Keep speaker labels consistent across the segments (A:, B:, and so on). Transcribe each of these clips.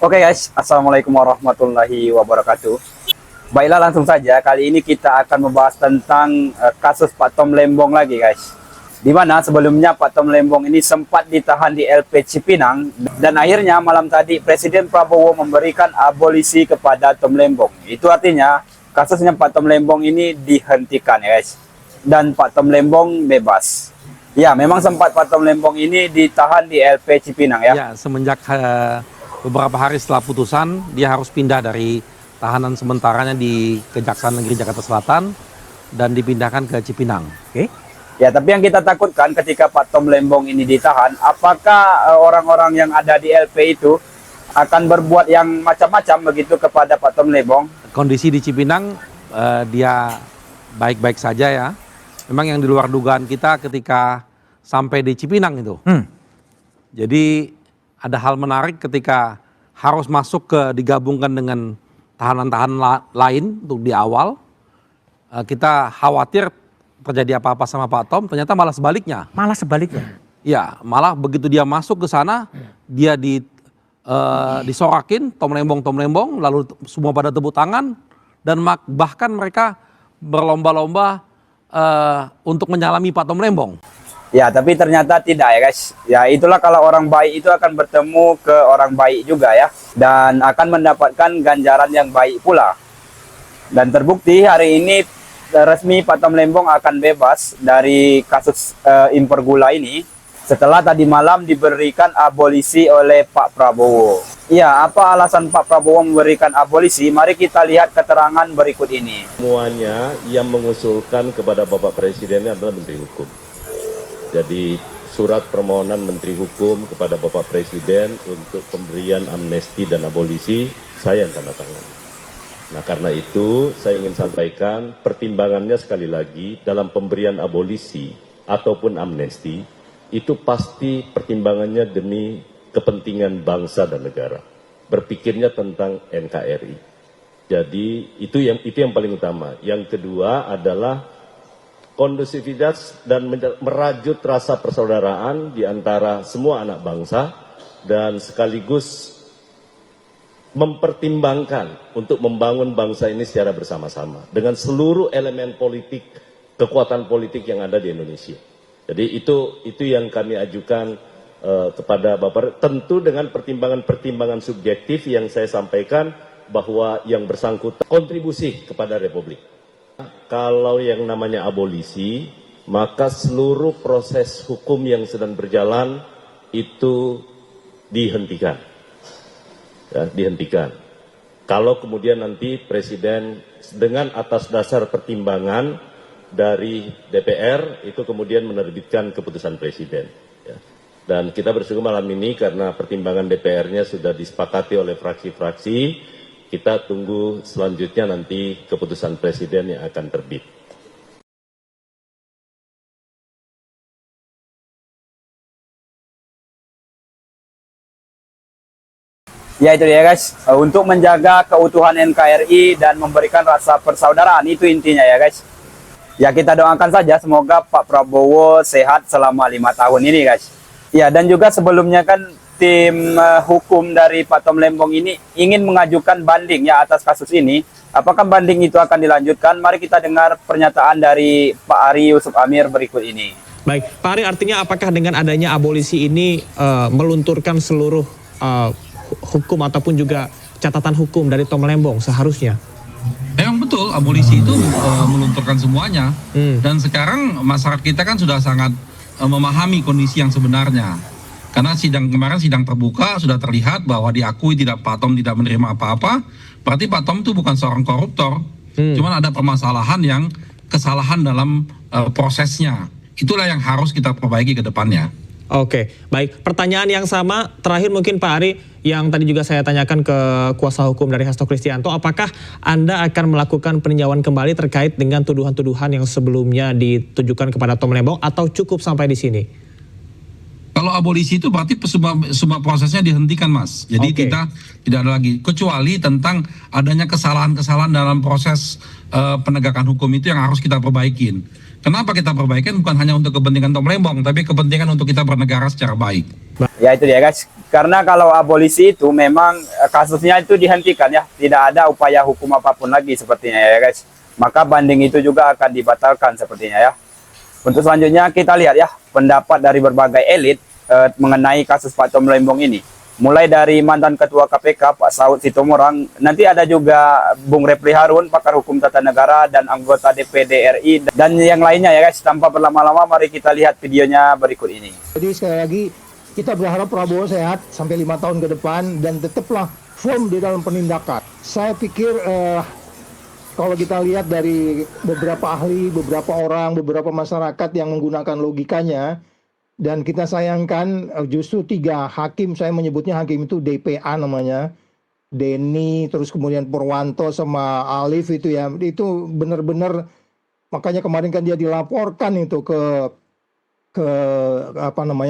A: Oke guys, Assalamualaikum warahmatullahi wabarakatuh. Baiklah, langsung saja kali ini kita akan membahas tentang kasus Pak Tom Lembong lagi guys. Dimana sebelumnya Pak Tom Lembong ini sempat ditahan di LP Cipinang. Dan akhirnya malam tadi Presiden Prabowo memberikan abolisi kepada Tom Lembong. Itu artinya kasusnya Pak Tom Lembong ini dihentikan ya guys. Dan Pak Tom Lembong bebas. Ya, memang sempat Pak Tom Lembong ini ditahan di LP Cipinang ya.
B: Ya, semenjak beberapa hari setelah putusan, dia harus pindah dari tahanan sementaranya di Kejaksaan Negeri Jakarta Selatan dan dipindahkan ke Cipinang. Oke?
A: Ya, tapi yang kita takutkan ketika Pak Tom Lembong ini ditahan, apakah orang-orang yang ada di LP itu akan berbuat yang macam-macam begitu kepada Pak Tom Lembong?
B: Kondisi di Cipinang dia baik-baik saja ya. Memang yang di luar dugaan kita ketika sampai di Cipinang itu. Jadi ada hal menarik ketika harus masuk digabungkan dengan tahanan-tahanan lain untuk di awal. Kita khawatir terjadi apa-apa sama Pak Tom, ternyata malah sebaliknya.
C: Malah sebaliknya?
B: Ya, malah begitu dia masuk ke sana, dia disorakin, Tom Lembong, lalu semua pada tepuk tangan, dan bahkan mereka berlomba-lomba untuk menyalami Pak Tom Lembong.
A: Ya, tapi ternyata tidak ya guys. Ya, itulah kalau orang baik itu akan bertemu ke orang baik juga ya. Dan akan mendapatkan ganjaran yang baik pula. Dan terbukti hari ini resmi Pak Tom Lembong akan bebas dari kasus impor gula ini. Setelah tadi malam diberikan abolisi oleh Pak Prabowo. Ya, apa alasan Pak Prabowo memberikan abolisi? Mari kita lihat keterangan berikut ini.
D: Semuanya yang mengusulkan kepada Bapak Presiden adalah Menteri Hukum. Jadi surat permohonan Menteri Hukum kepada Bapak Presiden untuk pemberian amnesti dan abolisi saya yang tanda tangan. Nah, karena itu saya ingin sampaikan pertimbangannya sekali lagi dalam pemberian abolisi ataupun amnesti itu pasti pertimbangannya demi kepentingan bangsa dan negara. Berpikirnya tentang NKRI. Jadi itu yang paling utama. Yang kedua adalah kondusivitas dan merajut rasa persaudaraan di antara semua anak bangsa dan sekaligus mempertimbangkan untuk membangun bangsa ini secara bersama-sama dengan seluruh elemen politik, kekuatan politik yang ada di Indonesia. Jadi itu yang kami ajukan kepada Bapak, tentu dengan pertimbangan-pertimbangan subjektif yang saya sampaikan bahwa yang bersangkutan kontribusi kepada Republik. Kalau yang namanya abolisi, maka seluruh proses hukum yang sedang berjalan itu dihentikan. Ya, dihentikan. Kalau kemudian nanti Presiden dengan atas dasar pertimbangan dari DPR itu kemudian menerbitkan keputusan Presiden. Ya. Dan kita bersyukur malam ini karena pertimbangan DPR-nya sudah disepakati oleh fraksi-fraksi. Kita tunggu selanjutnya nanti keputusan Presiden yang akan terbit.
A: Ya, itu dia guys. Untuk menjaga keutuhan NKRI dan memberikan rasa persaudaraan, itu intinya ya guys. Ya, kita doakan saja semoga Pak Prabowo sehat selama 5 tahun ini guys. Ya, dan juga sebelumnya kan tim hukum dari Pak Tom Lembong ini ingin mengajukan banding ya atas kasus ini. Apakah banding itu akan dilanjutkan? Mari kita dengar pernyataan dari Pak Ari Yusuf Amir berikut ini.
C: Baik, Pak Ari, artinya apakah dengan adanya abolisi ini melunturkan seluruh hukum ataupun juga catatan hukum dari Tom Lembong seharusnya?
E: Memang betul, abolisi itu melunturkan semuanya. Dan sekarang masyarakat kita kan sudah sangat memahami kondisi yang sebenarnya. Karena kemarin sidang terbuka sudah terlihat bahwa diakui Pak Tom tidak menerima apa-apa. Berarti Pak Tom itu bukan seorang koruptor. Cuman ada permasalahan kesalahan dalam prosesnya. Itulah yang harus kita perbaiki ke depannya.
C: Oke, baik. Pertanyaan yang sama terakhir mungkin Pak Ari, yang tadi juga saya tanyakan ke kuasa hukum dari Hasto Kristianto, apakah Anda akan melakukan peninjauan kembali terkait dengan tuduhan-tuduhan yang sebelumnya ditujukan kepada Tom Lembong atau cukup sampai di sini?
E: Kalau abolisi itu berarti semua prosesnya dihentikan, Mas. Jadi kita tidak ada lagi, kecuali tentang adanya kesalahan-kesalahan dalam proses penegakan hukum itu yang harus kita perbaikin. Kenapa kita perbaikin? Bukan hanya untuk kepentingan Tom Lembong, tapi kepentingan untuk kita bernegara secara baik.
A: Ya, itu dia guys. Karena kalau abolisi itu memang kasusnya itu dihentikan ya, tidak ada upaya hukum apapun lagi sepertinya ya guys. Maka banding itu juga akan dibatalkan sepertinya ya. Untuk selanjutnya kita lihat ya pendapat dari berbagai elit mengenai kasus Pak Tom Lembong ini. Mulai dari mantan Ketua KPK Pak Saud Sitomorang, nanti ada juga Bung Refli Harun, pakar hukum tata negara dan anggota DPD RI dan yang lainnya ya guys. Tanpa berlama-lama mari kita lihat videonya berikut ini.
F: Jadi sekali lagi kita berharap Prabowo sehat sampai 5 tahun ke depan dan tetaplah firm di dalam penindakan. Saya pikir kalau kita lihat dari beberapa ahli, beberapa orang, beberapa masyarakat yang menggunakan logikanya, dan kita sayangkan justru 3 hakim, saya menyebutnya hakim itu DPA namanya, Denny, terus kemudian Purwanto sama Alif itu ya, itu benar-benar, makanya kemarin kan dia dilaporkan itu ke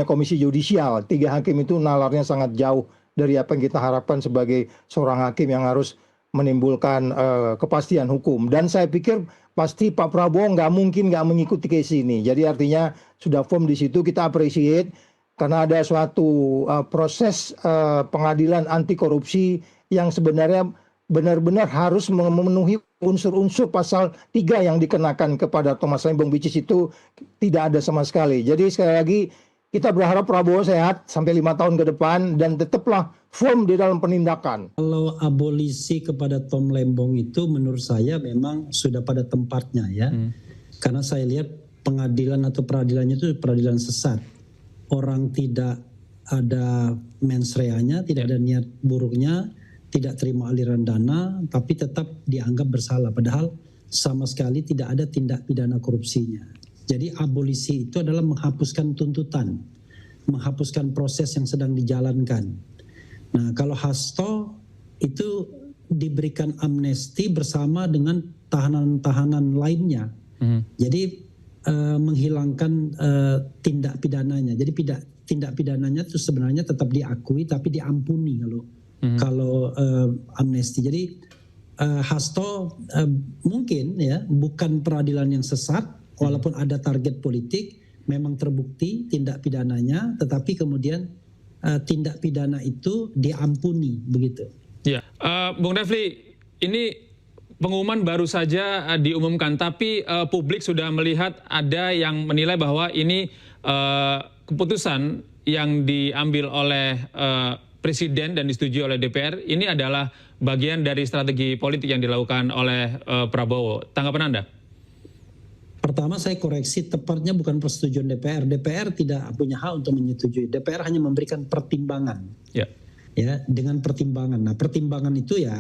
F: Komisi Yudisial. 3 hakim itu nalarnya sangat jauh dari apa yang kita harapkan sebagai seorang hakim yang harus menimbulkan kepastian hukum. Dan saya pikir pasti Pak Prabowo nggak mungkin nggak mengikuti case ini. Jadi artinya sudah firm di situ, kita appreciate karena ada suatu proses pengadilan anti korupsi yang sebenarnya benar-benar harus memenuhi unsur-unsur pasal 3 yang dikenakan kepada Thomas Lembong, which is itu tidak ada sama sekali. Jadi sekali lagi kita berharap Prabowo sehat sampai 5 tahun ke depan dan tetaplah firm di dalam penindakan.
G: Kalau abolisi kepada Tom Lembong itu menurut saya memang sudah pada tempatnya ya. Karena saya lihat pengadilan atau peradilannya itu peradilan sesat. Orang tidak ada mens reanya, tidak ada niat buruknya, tidak terima aliran dana, tapi tetap dianggap bersalah. Padahal sama sekali tidak ada tindak pidana korupsinya. Jadi abolisi itu adalah menghapuskan tuntutan, menghapuskan proses yang sedang dijalankan. Nah, kalau Hasto itu diberikan amnesti bersama dengan tahanan-tahanan lainnya. Jadi menghilangkan tindak pidananya. Jadi tindak pidananya itu sebenarnya tetap diakui tapi diampuni kalau amnesti. Jadi Hasto mungkin ya bukan peradilan yang sesat, walaupun ada target politik, memang terbukti tindak pidananya, tetapi kemudian tindak pidana itu diampuni begitu.
C: Ya, Bung Refli, ini pengumuman baru saja diumumkan, tapi publik sudah melihat ada yang menilai bahwa ini keputusan yang diambil oleh Presiden dan disetujui oleh DPR ini adalah bagian dari strategi politik yang dilakukan oleh Prabowo. Tanggapan Anda?
G: Pertama saya koreksi, tepatnya bukan persetujuan DPR. DPR tidak punya hak untuk menyetujui. DPR hanya memberikan pertimbangan. Ya, dengan pertimbangan. Nah, pertimbangan itu ya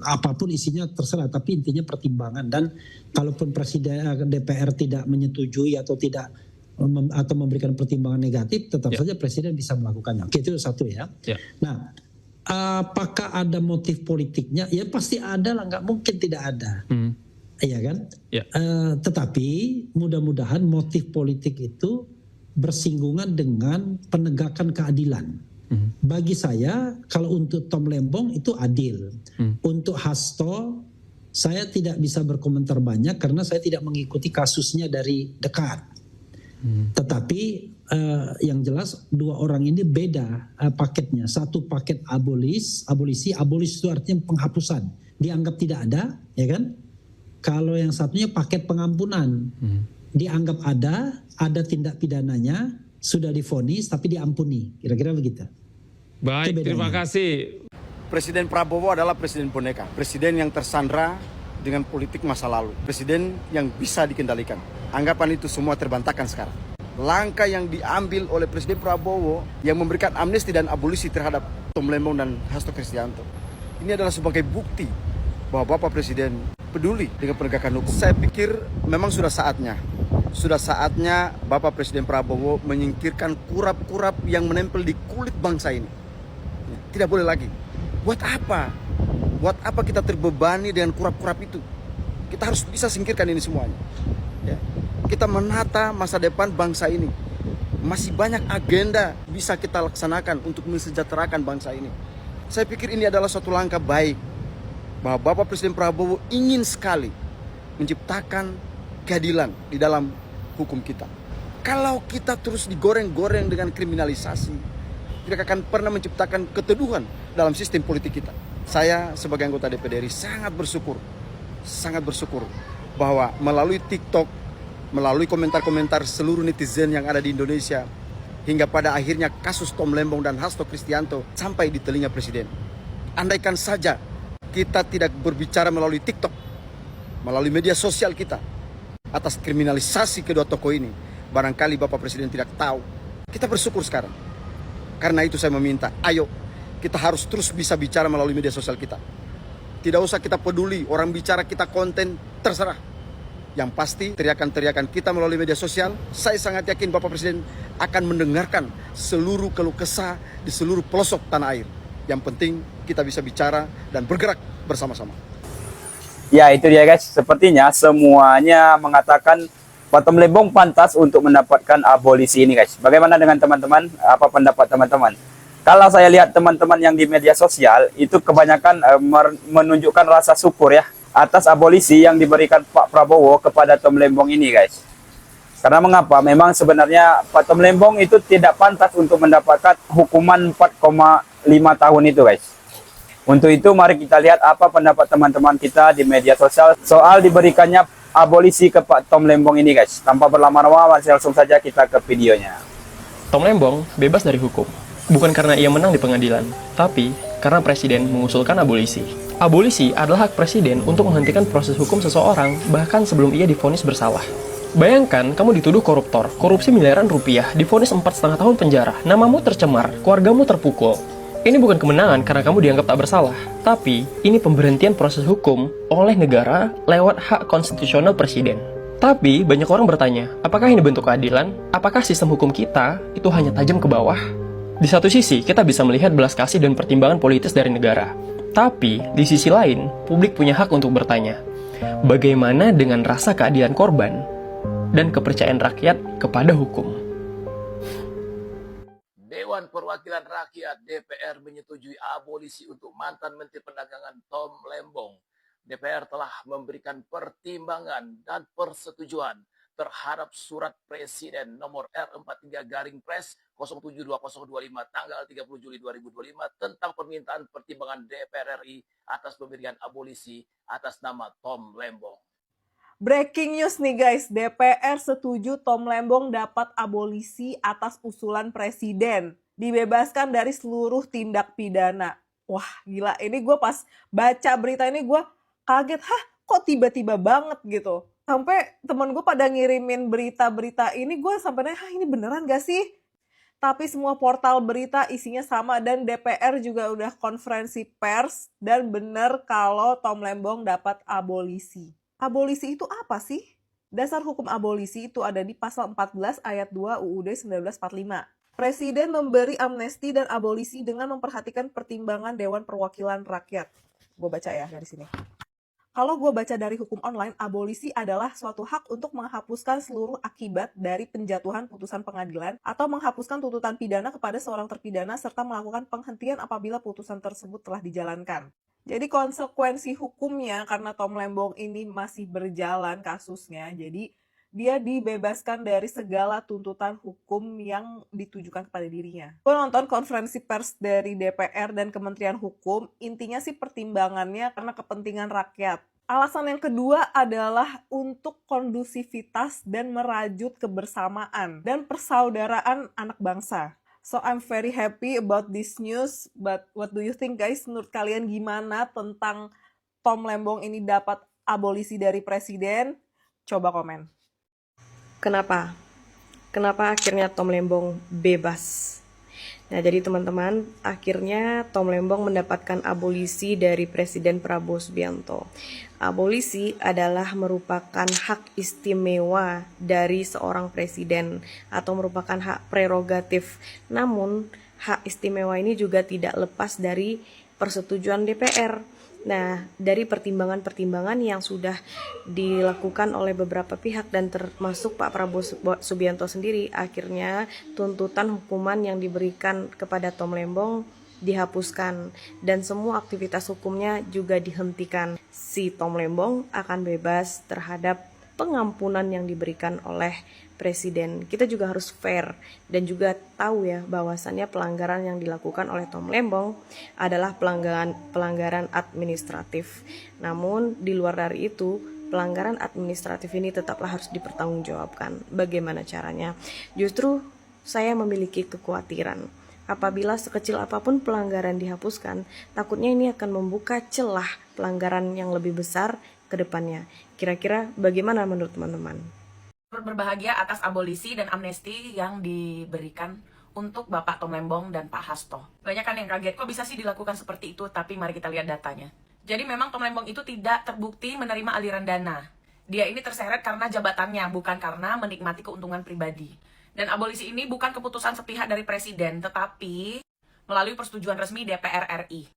G: apapun isinya terserah, tapi intinya pertimbangan. Dan kalaupun Presiden DPR tidak menyetujui atau tidak atau memberikan pertimbangan negatif, tetap saja Presiden bisa melakukannya. Oke, itu satu ya. Nah, apakah ada motif politiknya? Ya pasti ada lah, nggak mungkin tidak ada. Iya kan? Tetapi mudah-mudahan motif politik itu bersinggungan dengan penegakan keadilan. Bagi saya kalau untuk Tom Lembong itu adil. Untuk Hasto saya tidak bisa berkomentar banyak karena saya tidak mengikuti kasusnya dari dekat. Tetapi yang jelas 2 orang ini beda paketnya. Satu paket abolisi itu artinya penghapusan. Dianggap tidak ada, ya kan? Kalau yang satunya paket pengampunan, dianggap ada tindak pidananya, sudah divonis tapi diampuni, kira-kira begitu.
C: Baik, terima kasih.
H: Presiden Prabowo adalah presiden boneka, presiden yang tersandra dengan politik masa lalu, presiden yang bisa dikendalikan. Anggapan itu semua terbantahkan sekarang. Langkah yang diambil oleh Presiden Prabowo yang memberikan amnesti dan abolisi terhadap Tom Lembong dan Hasto Kristianto, ini adalah sebagai bukti bahwa Bapak Presiden peduli dengan penegakan hukum. Saya pikir memang sudah saatnya Bapak Presiden Prabowo menyingkirkan kurap-kurap yang menempel di kulit bangsa ini. Tidak boleh lagi. Buat apa? Buat apa kita terbebani dengan kurap-kurap itu? Kita harus bisa singkirkan ini semuanya. Ya. Kita menata masa depan bangsa ini. Masih banyak agenda bisa kita laksanakan untuk mensejahterakan bangsa ini. Saya pikir ini adalah suatu langkah baik bahwa Bapak Presiden Prabowo ingin sekali menciptakan keadilan di dalam hukum kita. Kalau kita terus digoreng-goreng dengan kriminalisasi, tidak akan pernah menciptakan keteduhan dalam sistem politik kita. Saya sebagai anggota DPD RI sangat bersyukur bahwa melalui TikTok, melalui komentar-komentar seluruh netizen yang ada di Indonesia, hingga pada akhirnya kasus Tom Lembong dan Hasto Kristianto sampai di telinga Presiden. Andaikan saja kita tidak berbicara melalui TikTok, melalui media sosial kita, atas kriminalisasi kedua tokoh ini, barangkali Bapak Presiden tidak tahu. Kita bersyukur sekarang. Karena itu saya meminta, ayo kita harus terus bisa bicara melalui media sosial kita. Tidak usah kita peduli orang bicara, kita konten, terserah. Yang pasti teriakan-teriakan kita melalui media sosial, saya sangat yakin Bapak Presiden akan mendengarkan seluruh keluh kesah di seluruh pelosok tanah air. Yang penting kita bisa bicara dan bergerak bersama-sama.
A: Ya itu dia guys, sepertinya semuanya mengatakan Pak Tom Lembong pantas untuk mendapatkan abolisi ini guys. Bagaimana dengan teman-teman? Apa pendapat teman-teman? Kalau saya lihat teman-teman yang di media sosial itu kebanyakan menunjukkan rasa syukur ya atas abolisi yang diberikan Pak Prabowo kepada Tom Lembong ini guys. Karena mengapa? Memang sebenarnya Pak Tom Lembong itu tidak pantas untuk mendapatkan hukuman 4,5 tahun itu guys. Untuk itu mari kita lihat apa pendapat teman-teman kita di media sosial soal diberikannya abolisi ke Pak Tom Lembong ini guys. Tanpa berlama-lama langsung saja kita ke videonya.
I: Tom Lembong bebas dari hukum. Bukan karena ia menang di pengadilan, tapi karena Presiden mengusulkan abolisi. Abolisi adalah hak Presiden untuk menghentikan proses hukum seseorang bahkan sebelum ia divonis bersalah. Bayangkan kamu dituduh koruptor, korupsi miliaran rupiah, divonis 4,5 tahun penjara, namamu tercemar, keluargamu terpukul. Ini bukan kemenangan karena kamu dianggap tak bersalah, tapi ini pemberhentian proses hukum oleh negara lewat hak konstitusional Presiden. Tapi banyak orang bertanya, apakah ini bentuk keadilan? Apakah sistem hukum kita itu hanya tajam ke bawah? Di satu sisi, kita bisa melihat belas kasih dan pertimbangan politis dari negara. Tapi, di sisi lain, publik punya hak untuk bertanya, bagaimana dengan rasa keadilan korban dan kepercayaan rakyat kepada hukum?
J: Dewan Perwakilan Rakyat DPR menyetujui abolisi untuk mantan Menteri Perdagangan Tom Lembong. DPR telah memberikan pertimbangan dan persetujuan terhadap surat Presiden nomor R43/Pres 072025 tanggal 30 Juli 2025 tentang permintaan pertimbangan DPR RI atas pemberian abolisi atas nama Tom Lembong.
K: Breaking news nih guys, DPR setuju Tom Lembong dapat abolisi atas usulan Presiden. Dibebaskan dari seluruh tindak pidana. Wah gila, ini gue pas baca berita ini gue kaget, kok tiba-tiba banget gitu. Sampai temen gue pada ngirimin berita-berita ini, gue sampai nanya, ini beneran gak sih? Tapi semua portal berita isinya sama dan DPR juga udah konferensi pers dan bener kalau Tom Lembong dapat abolisi. Abolisi itu apa sih? Dasar hukum abolisi itu ada di pasal 14 ayat 2 UUD 1945. Presiden memberi amnesti dan abolisi dengan memperhatikan pertimbangan Dewan Perwakilan Rakyat. Gue baca ya dari sini. Kalau gue baca dari hukum online, abolisi adalah suatu hak untuk menghapuskan seluruh akibat dari penjatuhan putusan pengadilan atau menghapuskan tuntutan pidana kepada seorang terpidana serta melakukan penghentian apabila putusan tersebut telah dijalankan. Jadi konsekuensi hukumnya karena Tom Lembong ini masih berjalan kasusnya, jadi dia dibebaskan dari segala tuntutan hukum yang ditujukan kepada dirinya. Gue nonton konferensi pers dari DPR dan Kementerian Hukum, intinya sih pertimbangannya karena kepentingan rakyat. Alasan yang kedua adalah untuk kondusivitas dan merajut kebersamaan dan persaudaraan anak bangsa. So I'm very happy about this news, but what do you think guys? Menurut kalian gimana tentang Tom Lembong ini dapat abolisi dari Presiden? Coba komen.
L: Kenapa? Kenapa akhirnya Tom Lembong bebas? Nah, jadi teman-teman, akhirnya Tom Lembong mendapatkan abolisi dari Presiden Prabowo Subianto. Abolisi adalah merupakan hak istimewa dari seorang presiden atau merupakan hak prerogatif. Namun, hak istimewa ini juga tidak lepas dari persetujuan DPR. Nah, dari pertimbangan-pertimbangan yang sudah dilakukan oleh beberapa pihak dan termasuk Pak Prabowo Subianto sendiri, akhirnya tuntutan hukuman yang diberikan kepada Tom Lembong dihapuskan dan semua aktivitas hukumnya juga dihentikan. Si Tom Lembong akan bebas terhadap pengampunan yang diberikan oleh presiden. Kita juga harus fair dan juga tahu ya bahwasannya pelanggaran yang dilakukan oleh Tom Lembong adalah pelanggaran administratif. Namun di luar dari itu, pelanggaran administratif ini tetaplah harus dipertanggungjawabkan. Bagaimana caranya? Justru saya memiliki kekhawatiran apabila sekecil apapun pelanggaran dihapuskan, takutnya ini akan membuka celah pelanggaran yang lebih besar ke depannya. Kira-kira bagaimana menurut teman-teman?
M: Berbahagia atas abolisi dan amnesti yang diberikan untuk Bapak Tom Lembong dan Pak Hasto. Banyak kan yang kaget, kok bisa sih dilakukan seperti itu, tapi mari kita lihat datanya. Jadi memang Tom Lembong itu tidak terbukti menerima aliran dana. Dia ini terseret karena jabatannya, bukan karena menikmati keuntungan pribadi. Dan abolisi ini bukan keputusan sepihak dari Presiden, tetapi melalui persetujuan resmi DPR RI.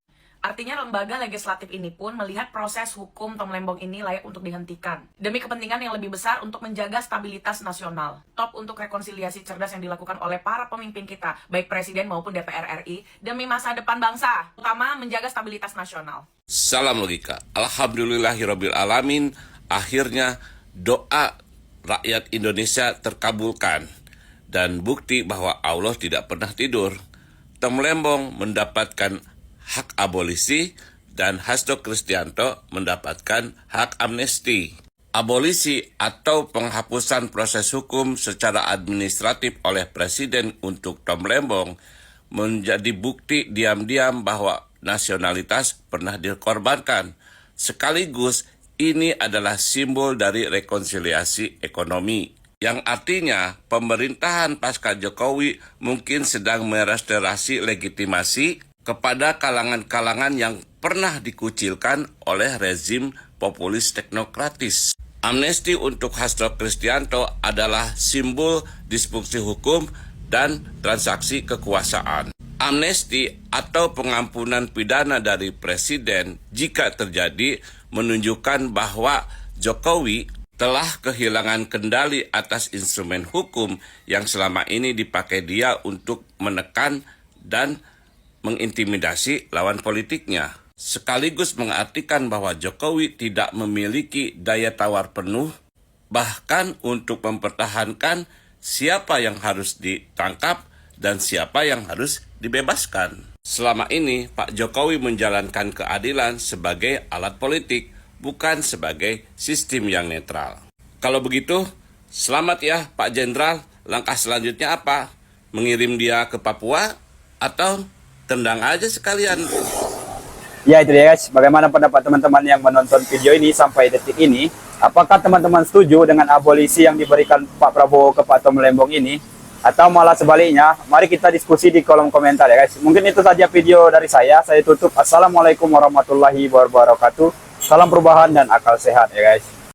M: Artinya lembaga legislatif ini pun melihat proses hukum Tom Lembong ini layak untuk dihentikan. Demi kepentingan yang lebih besar untuk menjaga stabilitas nasional. Top untuk rekonsiliasi cerdas yang dilakukan oleh para pemimpin kita, baik Presiden maupun DPR RI, demi masa depan bangsa, utama menjaga stabilitas nasional.
N: Salam logika. Alhamdulillahirrabbilalamin. Akhirnya doa rakyat Indonesia terkabulkan. Dan bukti bahwa Allah tidak pernah tidur. Tom Lembong mendapatkan hak abolisi dan Hasto Kristianto mendapatkan hak amnesti. Abolisi atau penghapusan proses hukum secara administratif oleh Presiden untuk Tom Lembong menjadi bukti diam-diam bahwa nasionalitas pernah dikorbankan. Sekaligus ini adalah simbol dari rekonsiliasi ekonomi, yang artinya pemerintahan pasca Jokowi mungkin sedang merestorasi legitimasi kepada kalangan-kalangan yang pernah dikucilkan oleh rezim populis teknokratis. Amnesti untuk Hasto Kristianto adalah simbol disfungsi hukum dan transaksi kekuasaan. Amnesti atau pengampunan pidana dari Presiden jika terjadi menunjukkan bahwa Jokowi telah kehilangan kendali atas instrumen hukum yang selama ini dipakai dia untuk menekan dan mengintimidasi lawan politiknya. Sekaligus mengartikan bahwa Jokowi tidak memiliki daya tawar penuh, bahkan untuk mempertahankan siapa yang harus ditangkap dan siapa yang harus dibebaskan. Selama ini, Pak Jokowi menjalankan keadilan sebagai alat politik, bukan sebagai sistem yang netral. Kalau begitu, selamat ya Pak Jenderal. Langkah selanjutnya apa? Mengirim dia ke Papua atau tendang aja sekalian?
A: Ya itu dia guys, bagaimana pendapat teman-teman yang menonton video ini sampai detik ini? Apakah teman-teman setuju dengan abolisi yang diberikan Pak Prabowo ke Pak Tom Lembong ini? Atau malah sebaliknya? Mari kita diskusi di kolom komentar ya guys. Mungkin itu saja video dari saya tutup. Assalamualaikum warahmatullahi wabarakatuh. Salam perubahan dan akal sehat ya guys.